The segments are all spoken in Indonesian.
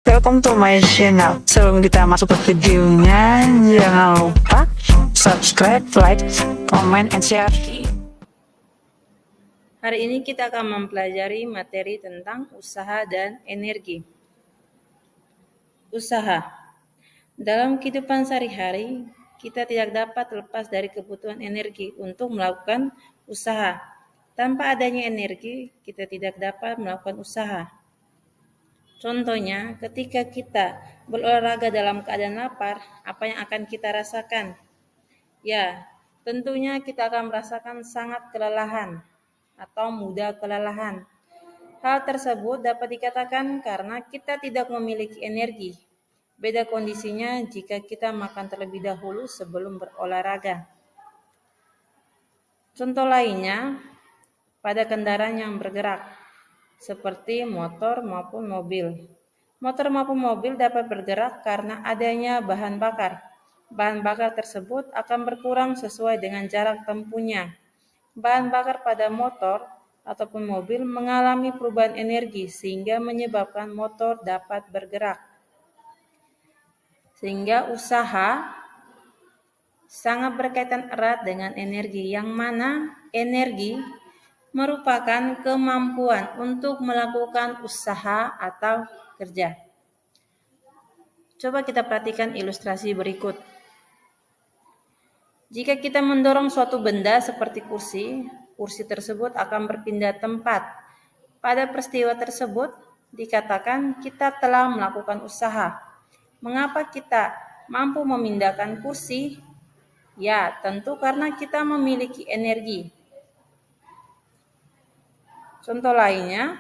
Welcome to my channel. Sebelum kita masuk ke videonya, jangan lupa subscribe, like, comment, and share. Hari ini kita akan mempelajari materi tentang usaha dan energi. Usaha. Dalam kehidupan sehari-hari, kita tidak dapat lepas dari kebutuhan energi untuk melakukan usaha. Tanpa adanya energi, kita tidak dapat melakukan usaha. Contohnya, ketika kita berolahraga dalam keadaan lapar, apa yang akan kita rasakan? Ya, tentunya kita akan merasakan sangat kelelahan atau mudah kelelahan. Hal tersebut dapat dikatakan karena kita tidak memiliki energi. Beda kondisinya jika kita makan terlebih dahulu sebelum berolahraga. Contoh lainnya, pada kendaraan yang bergerak, seperti motor maupun mobil. Motor maupun mobil dapat bergerak karena adanya bahan bakar. Bahan bakar tersebut akan berkurang sesuai dengan jarak tempuhnya. Bahan bakar pada motor ataupun mobil mengalami perubahan energi sehingga menyebabkan motor dapat bergerak. Sehingga usaha sangat berkaitan erat dengan energi, yang mana energi merupakan kemampuan untuk melakukan usaha atau kerja. Coba kita perhatikan ilustrasi berikut. Jika kita mendorong suatu benda seperti kursi, kursi tersebut akan berpindah tempat. Pada peristiwa tersebut, dikatakan kita telah melakukan usaha. Mengapa kita mampu memindahkan kursi? Ya, tentu karena kita memiliki energi. Contoh lainnya,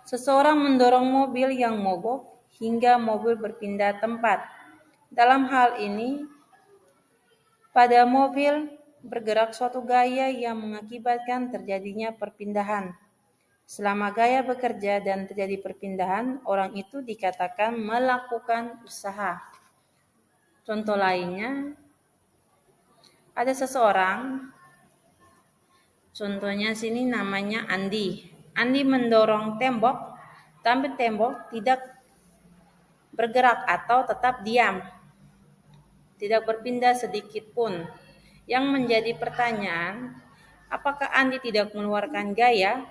seseorang mendorong mobil yang mogok hingga mobil berpindah tempat. Dalam hal ini, pada mobil bergerak suatu gaya yang mengakibatkan terjadinya perpindahan. Selama gaya bekerja dan terjadi perpindahan, orang itu dikatakan melakukan usaha. Contoh lainnya, ada seseorang, contohnya sini namanya Andi. Andi mendorong tembok, tapi tembok tidak bergerak atau tetap diam, tidak berpindah sedikit pun. Yang menjadi pertanyaan, apakah Andi tidak mengeluarkan gaya?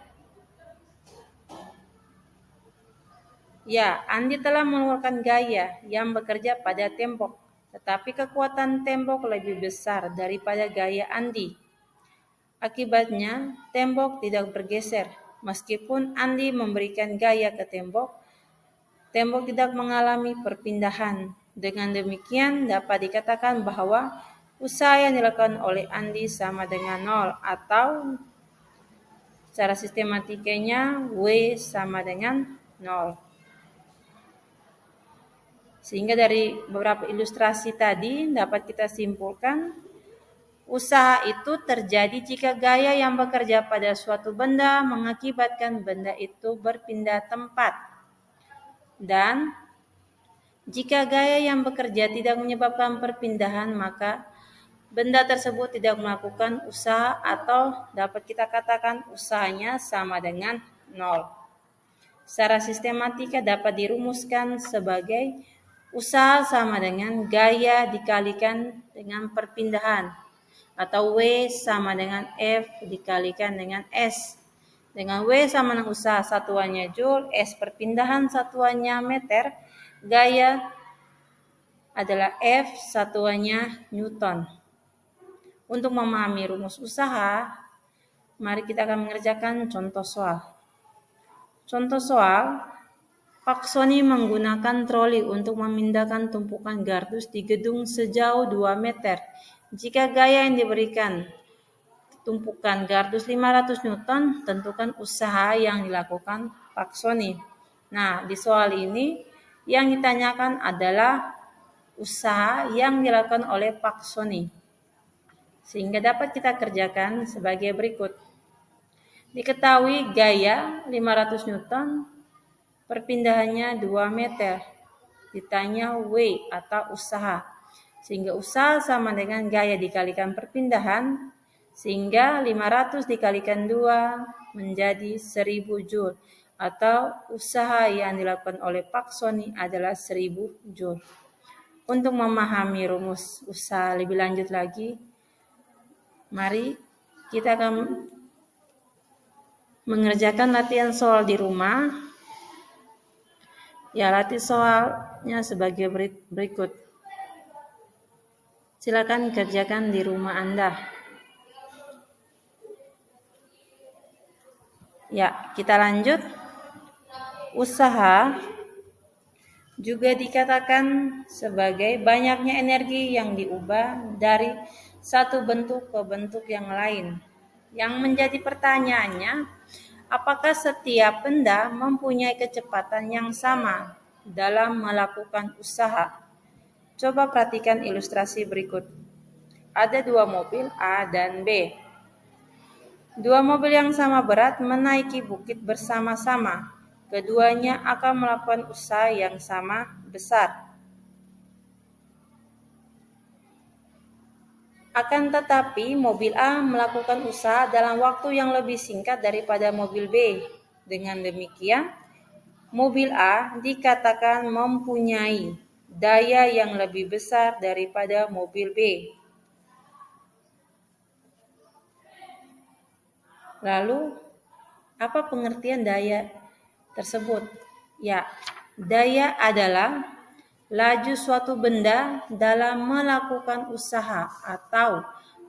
Ya, Andi telah mengeluarkan gaya yang bekerja pada tembok, tetapi kekuatan tembok lebih besar daripada gaya Andi. Akibatnya, tembok tidak bergeser. Meskipun Andi memberikan gaya ke tembok, tembok tidak mengalami perpindahan. Dengan demikian, dapat dikatakan bahwa usaha yang dilakukan oleh Andi sama dengan 0, atau secara sistematikanya W sama dengan 0. Sehingga dari beberapa ilustrasi tadi dapat kita simpulkan, usaha itu terjadi jika gaya yang bekerja pada suatu benda mengakibatkan benda itu berpindah tempat. Dan jika gaya yang bekerja tidak menyebabkan perpindahan, maka benda tersebut tidak melakukan usaha, atau dapat kita katakan usahanya sama dengan 0. Secara sistematika dapat dirumuskan sebagai usaha sama dengan gaya dikalikan dengan perpindahan, atau W sama dengan F dikalikan dengan S. Dengan W sama dengan usaha satuannya Joule, S perpindahan satuannya meter, gaya adalah F satuannya Newton. Untuk memahami rumus usaha, mari kita akan mengerjakan contoh soal. Contoh soal, Pak Sony menggunakan troli untuk memindahkan tumpukan kardus di gedung sejauh 2 meter. Jika gaya yang diberikan tumpukan kardus 500 Newton, tentukan usaha yang dilakukan Pak Sony. Nah, di soal ini yang ditanyakan adalah usaha yang dilakukan oleh Pak Sony. Sehingga dapat kita kerjakan sebagai berikut. Diketahui gaya 500 Newton, perpindahannya 2 meter. Ditanya W atau usaha. Sehingga usaha sama dengan gaya dikalikan perpindahan, sehingga 500 dikalikan 2 menjadi 1000 Joule. atau usaha yang dilakukan oleh Pak Sony adalah 1000 Joule. Untuk memahami rumus usaha lebih lanjut lagi, mari kita akan mengerjakan latihan soal di rumah. Ya, latih soalnya sebagai berikut. Silakan kerjakan di rumah Anda. Ya, kita lanjut. Usaha juga dikatakan sebagai banyaknya energi yang diubah dari satu bentuk ke bentuk yang lain. Yang menjadi pertanyaannya, apakah setiap benda mempunyai kecepatan yang sama dalam melakukan usaha? Coba perhatikan ilustrasi berikut. Ada dua mobil A dan B. Dua mobil yang sama berat menaiki bukit bersama-sama. Keduanya akan melakukan usaha yang sama besar. Akan tetapi, mobil A melakukan usaha dalam waktu yang lebih singkat daripada mobil B. Dengan demikian, mobil A dikatakan mempunyai daya yang lebih besar daripada mobil B. Lalu, apa pengertian daya tersebut? Ya, daya adalah laju suatu benda dalam melakukan usaha atau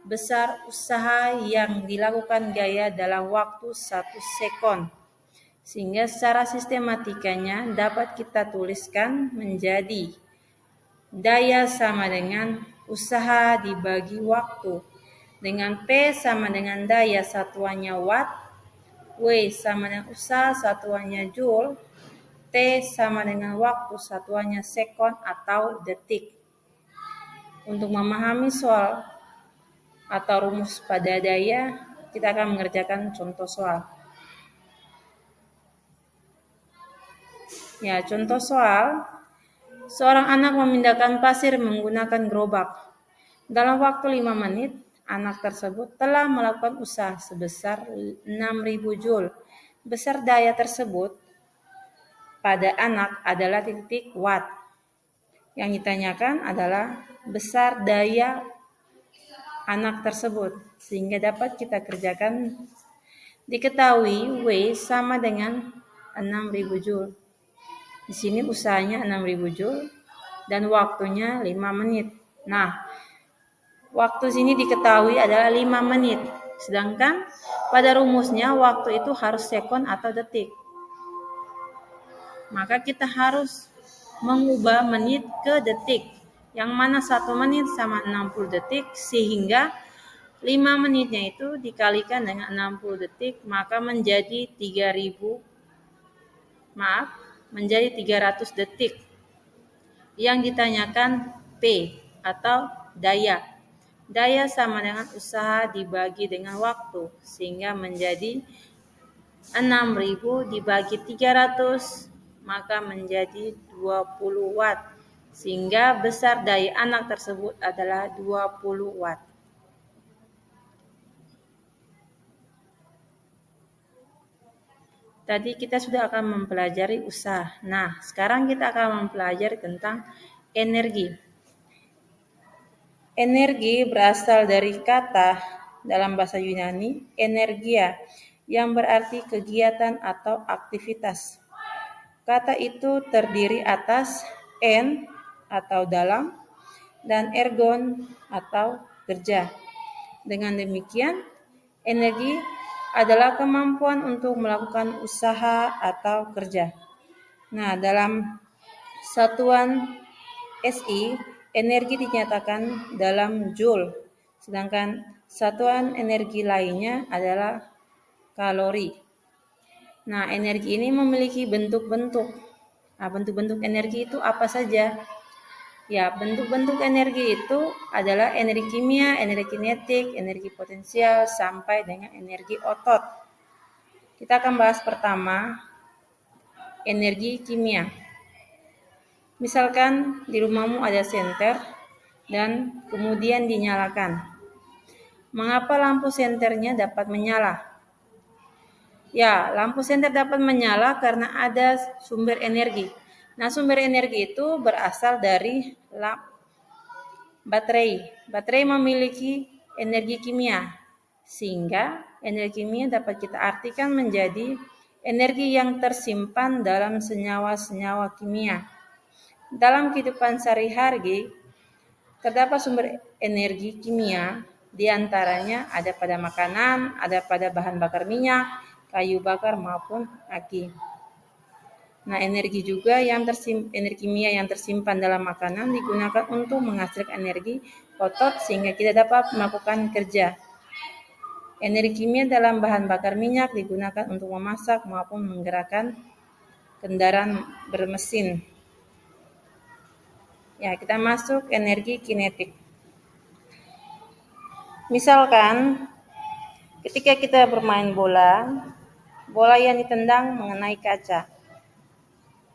besar usaha yang dilakukan gaya dalam waktu 1 sekon. Sehingga secara sistematikanya dapat kita tuliskan menjadi daya sama dengan usaha dibagi waktu. Dengan P sama dengan daya satuannya watt, W sama dengan usaha satuannya joule, T sama dengan waktu satuannya sekon atau detik. Untuk memahami soal atau rumus pada daya, kita akan mengerjakan contoh soal. Ya, contoh soal, seorang anak memindahkan pasir menggunakan gerobak. Dalam waktu 5 menit, anak tersebut telah melakukan usaha sebesar 6.000 Joule. Besar daya tersebut pada anak adalah titik watt. Yang ditanyakan adalah besar daya anak tersebut, sehingga dapat kita kerjakan. Diketahui W sama dengan 6.000 Joule. Di sini usahanya 6.000 Joule dan waktunya 5 menit. Nah, waktu sini diketahui adalah 5 menit. Sedangkan pada rumusnya waktu itu harus sekon atau detik. Maka kita harus mengubah menit ke detik. Yang mana 1 menit sama 60 detik, sehingga 5 menitnya itu dikalikan dengan 60 detik, maka menjadi 300 detik. Yang ditanyakan P atau daya. Daya sama dengan usaha dibagi dengan waktu, sehingga menjadi 6.000 dibagi 300, maka menjadi 20 watt. Sehingga besar daya anak tersebut adalah 20 watt. Tadi kita sudah akan mempelajari usaha. Nah, sekarang kita akan mempelajari tentang energi. Energi berasal dari kata dalam bahasa Yunani, energia, yang berarti kegiatan atau aktivitas. Kata itu terdiri atas en atau dalam dan ergon atau kerja. Dengan demikian, energi adalah kemampuan untuk melakukan usaha atau kerja. Nah, dalam satuan SI, energi dinyatakan dalam joule, sedangkan satuan energi lainnya adalah kalori. Nah, energi ini memiliki bentuk-bentuk. Nah, bentuk-bentuk energi itu apa saja? Ya, bentuk-bentuk energi itu adalah energi kimia, energi kinetik, energi potensial, sampai dengan energi otot. Kita akan bahas pertama, energi kimia. Misalkan di rumahmu ada senter dan kemudian dinyalakan. Mengapa lampu senternya dapat menyala? Ya, lampu senter dapat menyala karena ada sumber energi. Nah, sumber energi itu berasal dari baterai. Baterai memiliki energi kimia, sehingga energi kimia dapat kita artikan menjadi energi yang tersimpan dalam senyawa-senyawa kimia. Dalam kehidupan sehari-hari, terdapat sumber energi kimia, di antaranya ada pada makanan, ada pada bahan bakar minyak, kayu bakar maupun aki. Nah, energi kimia yang tersimpan dalam makanan digunakan untuk menghasilkan energi otot sehingga kita dapat melakukan kerja. Energi kimia dalam bahan bakar minyak digunakan untuk memasak maupun menggerakkan kendaraan bermesin. Ya, kita masuk energi kinetik. Misalkan ketika kita bermain bola, bola yang ditendang mengenai kaca.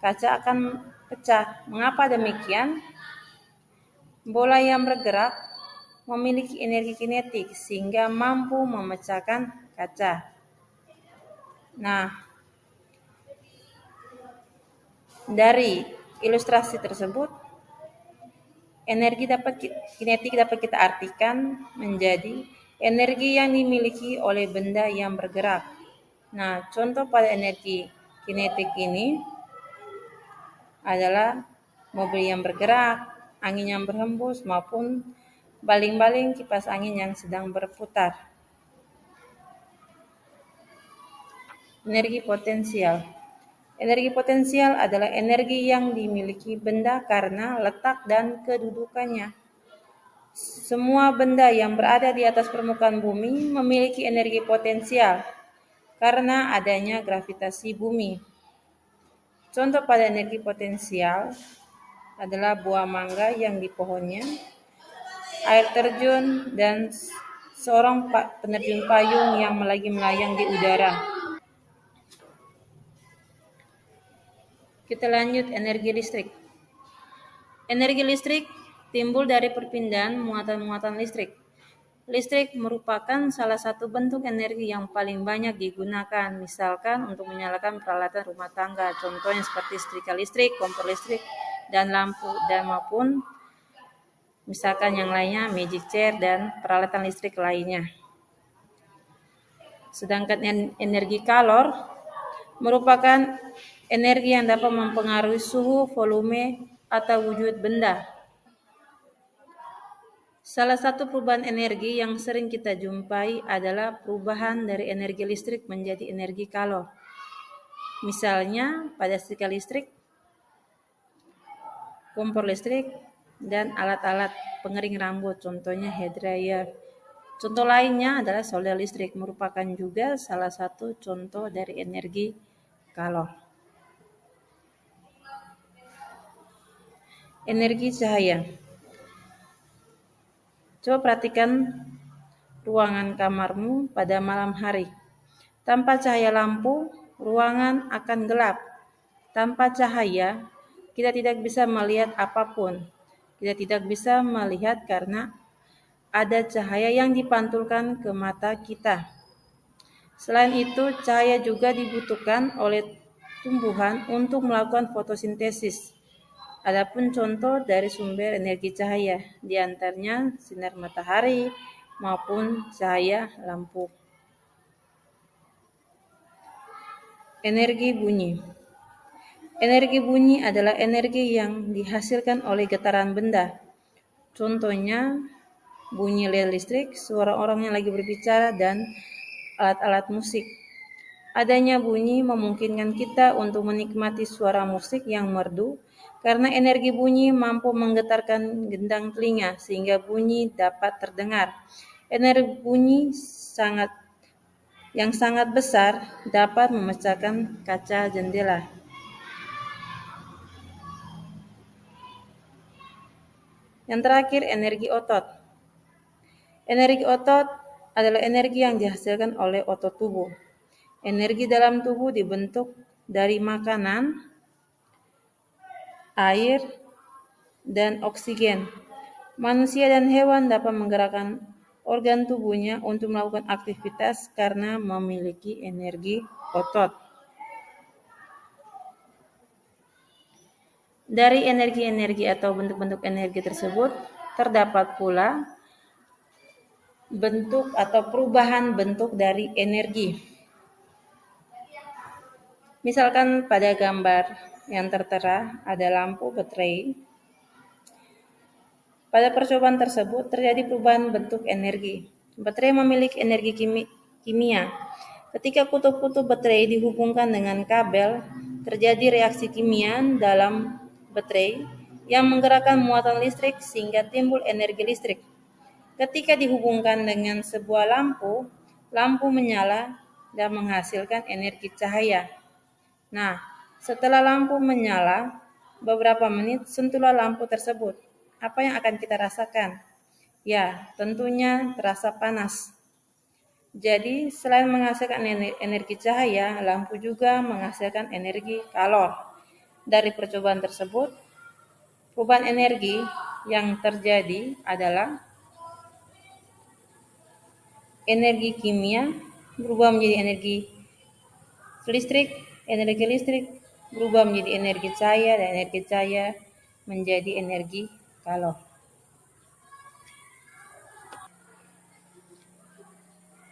Kaca akan pecah. Mengapa demikian? Bola yang bergerak memiliki energi kinetik sehingga mampu memecahkan kaca. Nah, dari ilustrasi tersebut, energi kinetik dapat kita artikan menjadi energi yang dimiliki oleh benda yang bergerak. Nah, contoh pada energi kinetik ini adalah mobil yang bergerak, angin yang berhembus, maupun baling-baling kipas angin yang sedang berputar. Energi potensial. Energi potensial adalah energi yang dimiliki benda karena letak dan kedudukannya. Semua benda yang berada di atas permukaan bumi memiliki energi potensial karena adanya gravitasi bumi. Contoh pada energi potensial adalah buah mangga yang di pohonnya, air terjun, dan seorang penerjun payung yang lagi melayang di udara. Kita lanjut energi listrik. Energi listrik timbul dari perpindahan muatan-muatan listrik. Listrik merupakan salah satu bentuk energi yang paling banyak digunakan, misalkan untuk menyalakan peralatan rumah tangga, contohnya seperti setrika listrik, kompor listrik, dan lampu, dan maupun misalkan yang lainnya magic chair dan peralatan listrik lainnya. Sedangkan energi kalor merupakan energi yang dapat mempengaruhi suhu, volume, atau wujud benda. Salah satu perubahan energi yang sering kita jumpai adalah perubahan dari energi listrik menjadi energi kalor. Misalnya pada setrika listrik, kompor listrik, dan alat-alat pengering rambut, contohnya hair dryer. Contoh lainnya adalah solder listrik, merupakan juga salah satu contoh dari energi kalor. Energi cahaya. Coba perhatikan ruangan kamarmu pada malam hari. Tanpa cahaya lampu, ruangan akan gelap. Tanpa cahaya, kita tidak bisa melihat apapun. Kita tidak bisa melihat karena ada cahaya yang dipantulkan ke mata kita. Selain itu, cahaya juga dibutuhkan oleh tumbuhan untuk melakukan fotosintesis. Adapun contoh dari sumber energi cahaya, di antaranya sinar matahari maupun cahaya lampu. Energi bunyi. Energi bunyi adalah energi yang dihasilkan oleh getaran benda. Contohnya bunyi bel listrik, suara orang yang lagi berbicara, dan alat-alat musik. Adanya bunyi memungkinkan kita untuk menikmati suara musik yang merdu karena energi bunyi mampu menggetarkan gendang telinga sehingga bunyi dapat terdengar. Energi bunyi yang sangat besar dapat memecahkan kaca jendela. Yang terakhir, energi otot. Energi otot adalah energi yang dihasilkan oleh otot tubuh. Energi dalam tubuh dibentuk dari makanan, air, dan oksigen. Manusia dan hewan dapat menggerakkan organ tubuhnya untuk melakukan aktivitas karena memiliki energi otot. Dari energi-energi atau bentuk-bentuk energi tersebut, terdapat pula bentuk atau perubahan bentuk dari energi. Misalkan pada gambar yang tertera ada lampu baterai. Pada percobaan tersebut terjadi perubahan bentuk energi. Baterai memiliki energi kimia. Ketika kutub-kutub baterai dihubungkan dengan kabel, terjadi reaksi kimia dalam baterai yang menggerakkan muatan listrik sehingga timbul energi listrik. Ketika dihubungkan dengan sebuah lampu, lampu menyala dan menghasilkan energi cahaya. Nah, setelah lampu menyala, beberapa menit sentuhlah lampu tersebut. Apa yang akan kita rasakan? Ya, tentunya terasa panas. Jadi, selain menghasilkan energi cahaya, lampu juga menghasilkan energi kalor. Dari percobaan tersebut, perubahan energi yang terjadi adalah energi kimia berubah menjadi energi listrik berubah menjadi energi cahaya, dan energi cahaya menjadi energi kalor.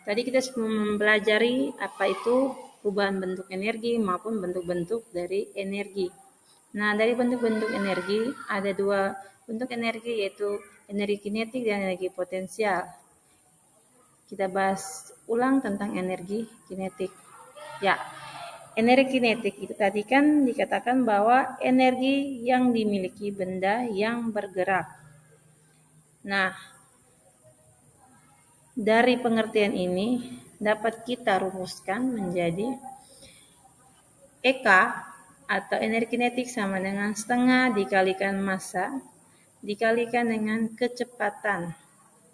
Tadi kita sudah mempelajari apa itu perubahan bentuk energi maupun bentuk-bentuk dari energi. Nah, dari bentuk-bentuk energi ada dua bentuk energi, yaitu energi kinetik dan energi potensial. Kita bahas ulang tentang energi kinetik. Ya, energi kinetik itu tadi kan dikatakan bahwa energi yang dimiliki benda yang bergerak. Nah, dari pengertian ini dapat kita rumuskan menjadi EK atau energi kinetik sama dengan setengah dikalikan massa dikalikan dengan kecepatan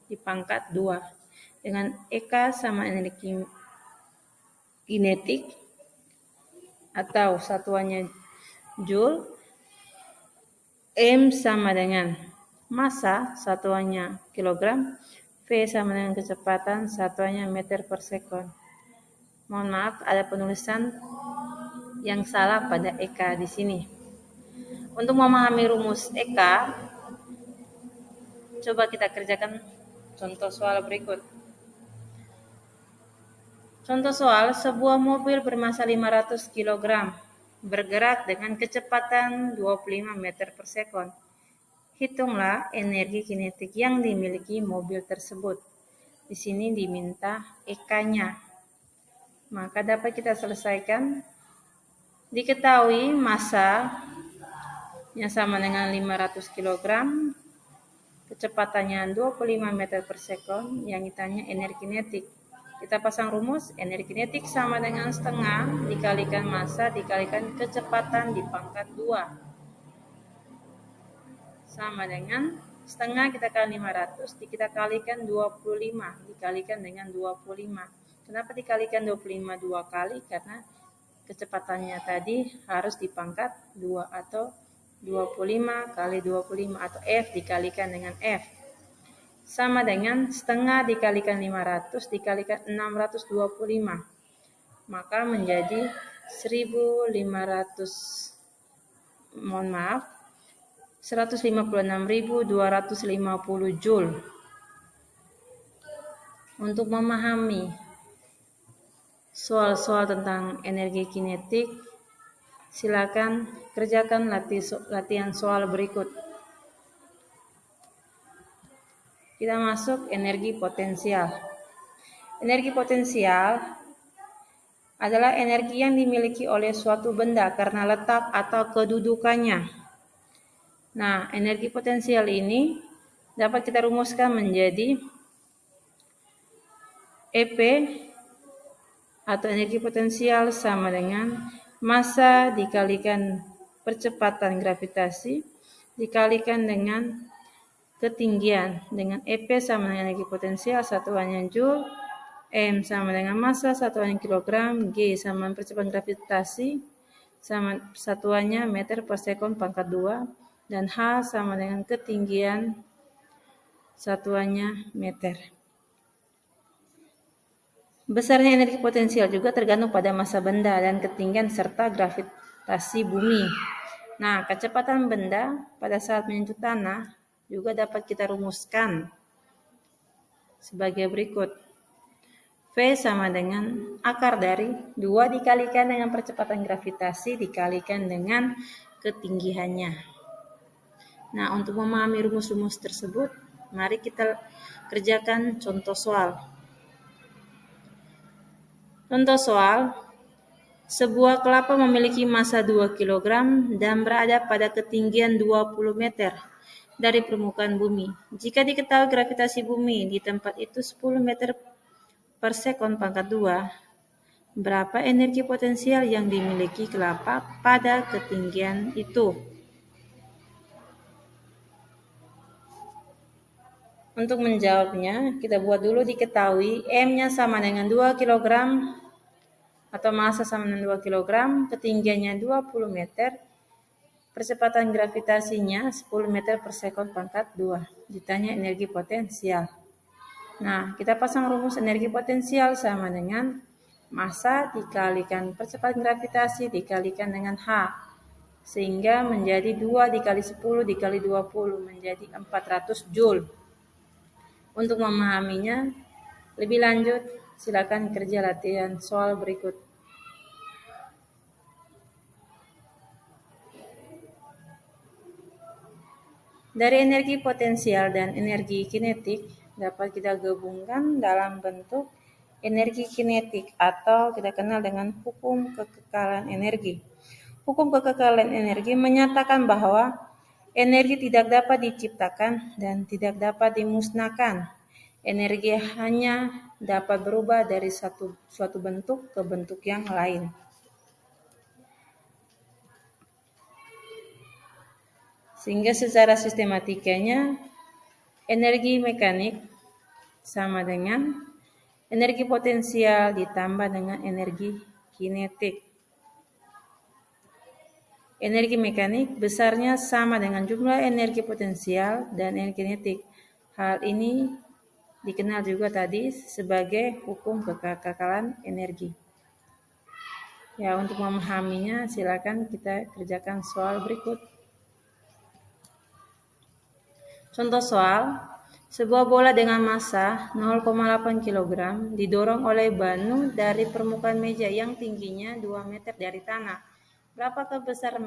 dipangkat 2. Dengan EK sama energi kinetik atau satuannya Joule, M sama dengan massa satuannya kilogram, V sama dengan kecepatan satuannya meter per sekon. Mohon maaf, ada penulisan yang salah pada EK di sini. Untuk memahami rumus EK, coba kita kerjakan contoh soal berikut. Contoh soal, sebuah mobil bermassa 500 kg bergerak dengan kecepatan 25 meter per sekon. Hitunglah energi kinetik yang dimiliki mobil tersebut. Di sini diminta EK-nya. Maka dapat kita selesaikan. Diketahui massa yang sama dengan 500 kg, kecepatannya 25 meter per sekon, yang ditanya energi kinetik. Kita pasang rumus, energi kinetik sama dengan setengah dikalikan massa dikalikan kecepatan dipangkat 2. Sama dengan setengah kita kali 500 kita kalikan 25 dikalikan dengan 25. Kenapa dikalikan 25 dua kali? Karena kecepatannya tadi harus dipangkat 2 atau 25 kali 25 atau F dikalikan dengan F. Sama dengan setengah dikalikan 500 dikalikan 625. Maka menjadi 156.250 Joule. Untuk memahami soal-soal tentang energi kinetik, silakan kerjakan latihan soal berikut. Kita masuk energi potensial. Energi potensial adalah energi yang dimiliki oleh suatu benda karena letak atau kedudukannya. Nah, energi potensial ini dapat kita rumuskan menjadi EP atau energi potensial sama dengan massa dikalikan percepatan gravitasi dikalikan dengan ketinggian. Dengan EP sama dengan energi potensial satuannya Joule, M sama dengan massa satuannya kilogram, G sama dengan percepatan gravitasi sama satuannya meter per sekon pangkat 2, dan H sama dengan ketinggian satuannya meter. Besarnya energi potensial juga tergantung pada massa benda dan ketinggian serta gravitasi bumi. Nah, kecepatan benda pada saat menyentuh tanah juga dapat kita rumuskan sebagai berikut. V sama dengan akar dari 2 dikalikan dengan percepatan gravitasi dikalikan dengan ketinggiannya. Nah, untuk memahami rumus-rumus tersebut, mari kita kerjakan contoh soal. Contoh soal, sebuah kelapa memiliki massa 2 kg dan berada pada ketinggian 20 meter dari permukaan bumi. Jika diketahui gravitasi bumi di tempat itu 10 meter per sekon pangkat 2, berapa energi potensial yang dimiliki kelapa pada ketinggian itu? Untuk menjawabnya, kita buat dulu diketahui M-nya sama dengan 2 kg atau massa sama dengan 2 kg, ketinggiannya 20 meter, percepatan gravitasinya 10 meter per sekon pangkat 2. Ditanya energi potensial. Nah, kita pasang rumus energi potensial sama dengan massa dikalikan percepatan gravitasi dikalikan dengan H. Sehingga menjadi 2 dikali 10 dikali 20 menjadi 400 Joule. Untuk memahaminya lebih lanjut, silakan kerja latihan soal berikut. Dari energi potensial dan energi kinetik dapat kita gabungkan dalam bentuk energi kinetik atau kita kenal dengan hukum kekekalan energi. Hukum kekekalan energi menyatakan bahwa energi tidak dapat diciptakan dan tidak dapat dimusnahkan. Energi hanya dapat berubah dari suatu bentuk ke bentuk yang lain. Sehingga secara sistematikanya energi mekanik sama dengan energi potensial ditambah dengan energi kinetik. Energi mekanik besarnya sama dengan jumlah energi potensial dan energi kinetik. Hal ini dikenal juga tadi sebagai hukum kekekalan energi. Ya, untuk memahaminya silakan kita kerjakan soal berikut. Contoh soal, sebuah bola dengan massa 0,8 kg didorong oleh banu dari permukaan meja yang tingginya 2 meter dari tanah. Berapakah besar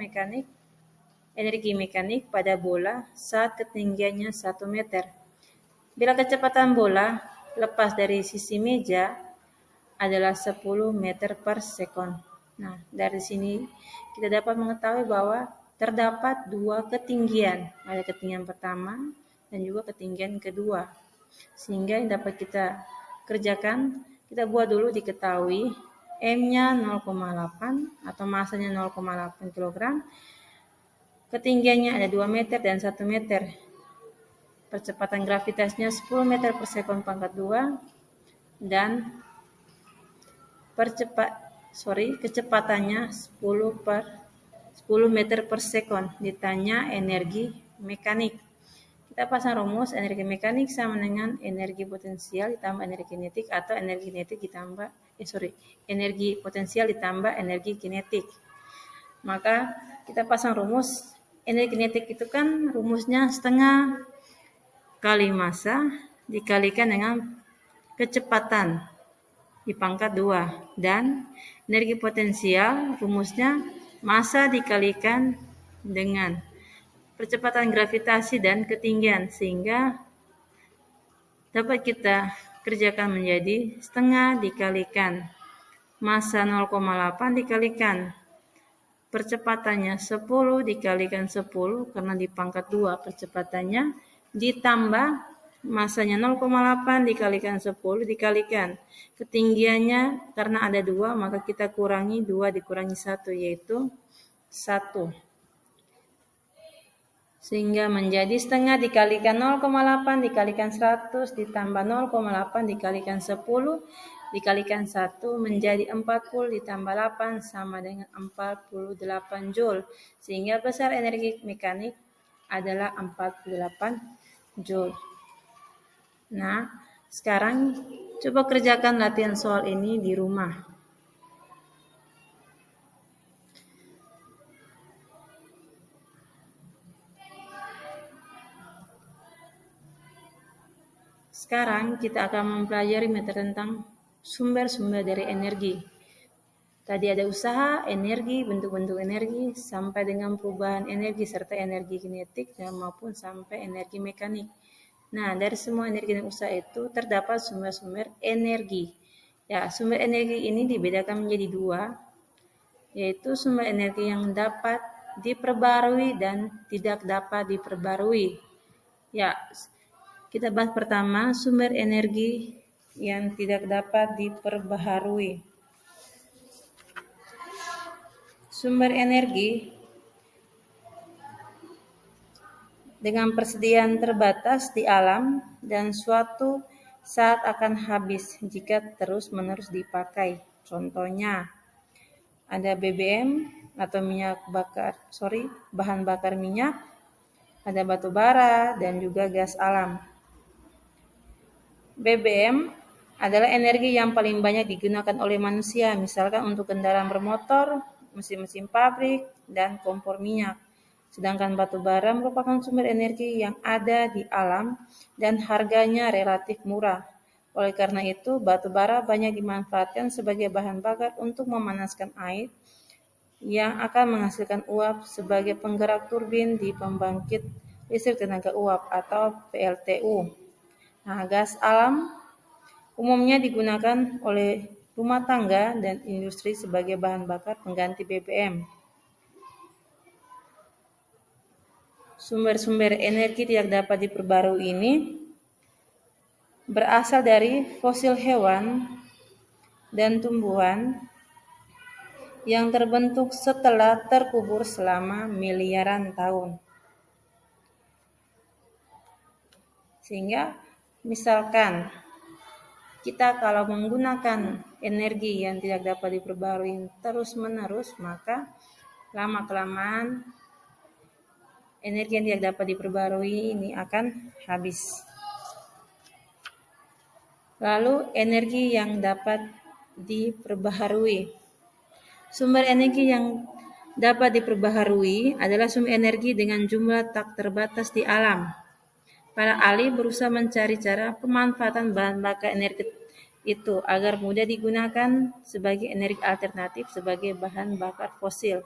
energi mekanik pada bola saat ketinggiannya 1 meter? Bila kecepatan bola lepas dari sisi meja adalah 10 meter per sekon. Nah, dari sini kita dapat mengetahui bahwa terdapat dua ketinggian. Ada ketinggian pertama dan juga ketinggian kedua. Sehingga yang dapat kita kerjakan, kita buat dulu diketahui M-nya 0,8 atau massanya 0,8 kg. Ketinggiannya ada 2 meter dan 1 meter. Percepatan gravitasinya 10 meter per sekon pangkat 2 dan kecepatannya 10 meter per sekon. Ditanya energi mekanik. Kita pasang rumus energi mekanik sama dengan energi potensial ditambah energi kinetik atau energi potensial ditambah energi kinetik. Maka kita pasang rumus energi kinetik itu kan rumusnya setengah kali massa dikalikan dengan kecepatan di pangkat 2 dan energi potensial rumusnya massa dikalikan dengan percepatan gravitasi dan ketinggian, sehingga dapat kita kerjakan menjadi setengah dikalikan massa 0,8 dikalikan percepatannya 10 dikalikan 10 karena di pangkat 2 percepatannya ditambah massanya 0,8 dikalikan 10 dikalikan ketinggiannya karena ada 2 maka kita kurangi 2 dikurangi 1 yaitu 1. Sehingga menjadi setengah dikalikan 0,8 dikalikan 100 ditambah 0,8 dikalikan 10 dikalikan 1 menjadi 40 ditambah 8 sama dengan 48 Joule. Sehingga besar energi mekanik adalah 48 Joule. Nah, sekarang Coba kerjakan latihan soal ini di rumah. Sekarang kita akan mempelajari materi tentang sumber-sumber dari energi. Tadi ada usaha, energi, bentuk-bentuk energi, sampai dengan perubahan energi serta energi kinetik dan maupun sampai energi mekanik. Nah, dari semua energi dan usaha itu terdapat sumber-sumber energi. Ya, sumber energi ini dibedakan menjadi dua, yaitu sumber energi yang dapat diperbarui dan tidak dapat diperbarui. Ya, kita bahas pertama sumber energi yang tidak dapat diperbaharui. Sumber energi dengan persediaan terbatas di alam dan suatu saat akan habis jika terus-menerus dipakai. Contohnya, ada BBM atau bahan bakar minyak, ada batu bara dan juga gas alam. BBM adalah energi yang paling banyak digunakan oleh manusia, misalkan untuk kendaraan bermotor, mesin-mesin pabrik, dan kompor minyak. Sedangkan batu bara merupakan sumber energi yang ada di alam dan harganya relatif murah. Oleh karena itu, batu bara banyak dimanfaatkan sebagai bahan bakar untuk memanaskan air yang akan menghasilkan uap sebagai penggerak turbin di pembangkit listrik tenaga uap atau PLTU. Nah, gas alam umumnya digunakan oleh rumah tangga dan industri sebagai bahan bakar pengganti BBM. Sumber-sumber energi tidak dapat diperbarui ini berasal dari fosil hewan dan tumbuhan yang terbentuk setelah terkubur selama miliaran tahun. Sehingga misalkan kita kalau menggunakan energi yang tidak dapat diperbarui terus-menerus, maka lama-kelamaan energi yang tidak dapat diperbarui ini akan habis. Lalu energi yang dapat diperbaharui. Sumber energi yang dapat diperbaharui adalah sumber energi dengan jumlah tak terbatas di alam. Para ahli berusaha mencari cara pemanfaatan bahan bakar energi itu agar mudah digunakan sebagai energi alternatif sebagai bahan bakar fosil.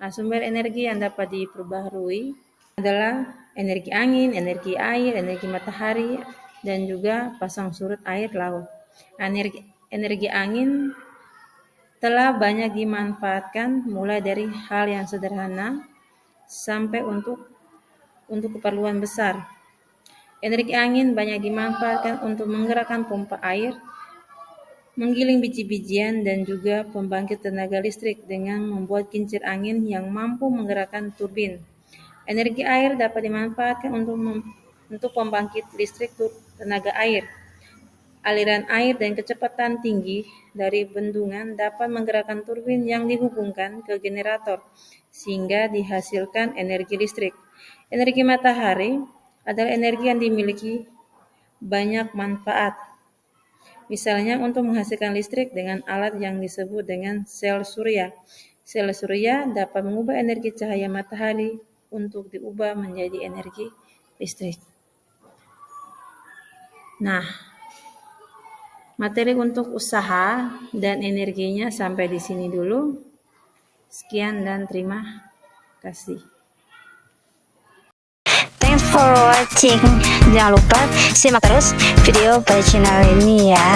Nah, sumber energi yang dapat diperbaharui adalah energi angin, energi air, energi matahari, dan juga pasang surut air laut. Nah, energi angin telah banyak dimanfaatkan mulai dari hal yang sederhana sampai untuk keperluan besar. Energi angin banyak dimanfaatkan untuk menggerakkan pompa air, menggiling biji-bijian, dan juga pembangkit tenaga listrik dengan membuat kincir angin yang mampu menggerakkan turbin. Energi air dapat dimanfaatkan untuk pembangkit listrik tenaga air. Aliran air dan kecepatan tinggi dari bendungan dapat menggerakkan turbin yang dihubungkan ke generator, sehingga dihasilkan energi listrik. Energi matahari adalah energi yang dimiliki banyak manfaat. Misalnya untuk menghasilkan listrik dengan alat yang disebut dengan sel surya. Sel surya dapat mengubah energi cahaya matahari untuk diubah menjadi energi listrik. Nah, materi untuk usaha dan energinya sampai di sini dulu. Sekian dan terima kasih. Thanks for watching. Jangan lupa simak terus video pada channel ini ya.